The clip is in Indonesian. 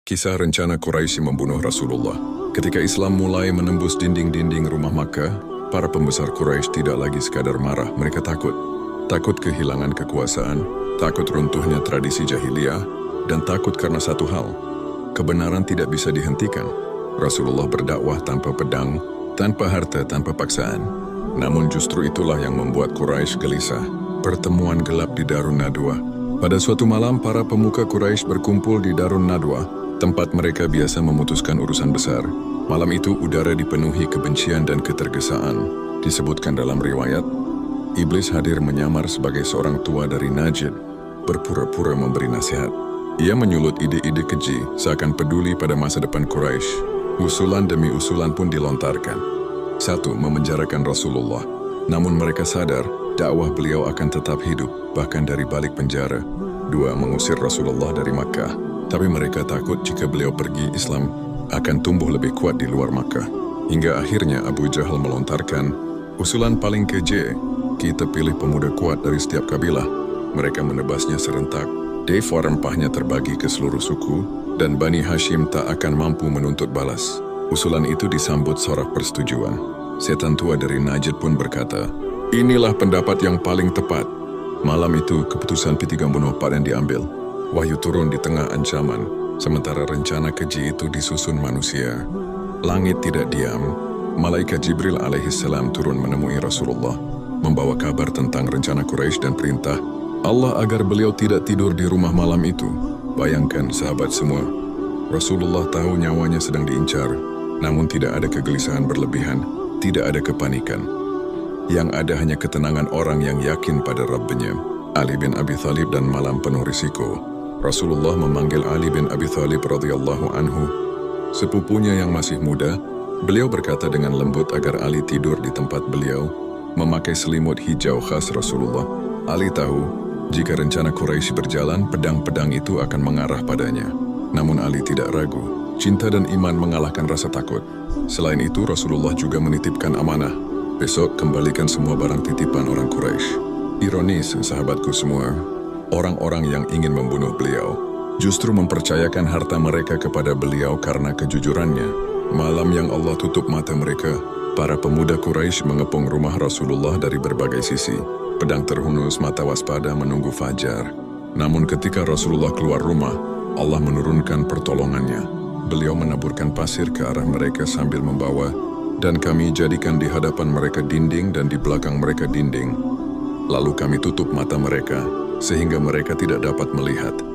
Kisah rencana Quraisy membunuh Rasulullah. Ketika Islam mulai menembus dinding-dinding rumah Makkah, para pembesar Quraisy tidak lagi sekadar marah, mereka takut. Takut kehilangan kekuasaan, takut runtuhnya tradisi jahiliyah, dan takut karena satu hal, kebenaran tidak bisa dihentikan. Rasulullah berdakwah tanpa pedang, tanpa harta, tanpa paksaan. Namun justru itulah yang membuat Quraisy gelisah. Pertemuan gelap di Darun Nadwa. Pada suatu malam, para pemuka Quraisy berkumpul di Darun Nadwa, tempat mereka biasa memutuskan urusan besar. Malam itu udara dipenuhi kebencian dan ketergesaan. Disebutkan dalam riwayat, iblis hadir menyamar sebagai seorang tua dari Najd, berpura-pura memberi nasihat. Ia menyulut ide-ide keji, seakan peduli pada masa depan Quraisy. Usulan demi usulan pun dilontarkan. 1. Memenjarakan Rasulullah. Namun mereka sadar, dakwah beliau akan tetap hidup, bahkan dari balik penjara. 2. Mengusir Rasulullah dari Makkah. Tapi mereka takut jika beliau pergi, Islam akan tumbuh lebih kuat di luar Makkah. Hingga akhirnya Abu Jahal melontarkan usulan paling keji, kita pilih pemuda kuat dari setiap kabilah. Mereka menebasnya serentak. Dewa rempahnya terbagi ke seluruh suku, dan Bani Hashim tak akan mampu menuntut balas. Usulan itu disambut sorak persetujuan. Setan tua dari Najd pun berkata, inilah pendapat yang paling tepat. Malam itu keputusan P34 yang diambil. Wahyu turun di tengah ancaman, sementara rencana keji itu disusun manusia. Langit tidak diam. Malaikat Jibril alaihissalam turun menemui Rasulullah, membawa kabar tentang rencana Quraisy dan perintah Allah agar beliau tidak tidur di rumah malam itu. Bayangkan sahabat semua, Rasulullah tahu nyawanya sedang diincar, namun tidak ada kegelisahan berlebihan, tidak ada kepanikan. Yang ada hanya ketenangan orang yang yakin pada Rabb-nya. Ali bin Abi Thalib dan malam penuh risiko. Rasulullah memanggil Ali bin Abi Thalib radhiyallahu anhu, sepupunya yang masih muda. Beliau berkata dengan lembut agar Ali tidur di tempat beliau, memakai selimut hijau khas Rasulullah. Ali tahu, jika rencana Quraisy berjalan, pedang-pedang itu akan mengarah padanya. Namun Ali tidak ragu, cinta dan iman mengalahkan rasa takut. Selain itu, Rasulullah juga menitipkan amanah, besok kembalikan semua barang titipan orang Quraisy. Ironis, sahabatku semua, orang-orang yang ingin membunuh beliau justru mempercayakan harta mereka kepada beliau karena kejujurannya. Malam yang Allah tutup mata mereka, para pemuda Quraisy mengepung rumah Rasulullah dari berbagai sisi. Pedang terhunus, mata waspada menunggu fajar. Namun ketika Rasulullah keluar rumah, Allah menurunkan pertolongannya. Beliau menaburkan pasir ke arah mereka sambil membawa, dan kami jadikan di hadapan mereka dinding dan di belakang mereka dinding. Lalu kami tutup mata mereka, sehingga mereka tidak dapat melihat.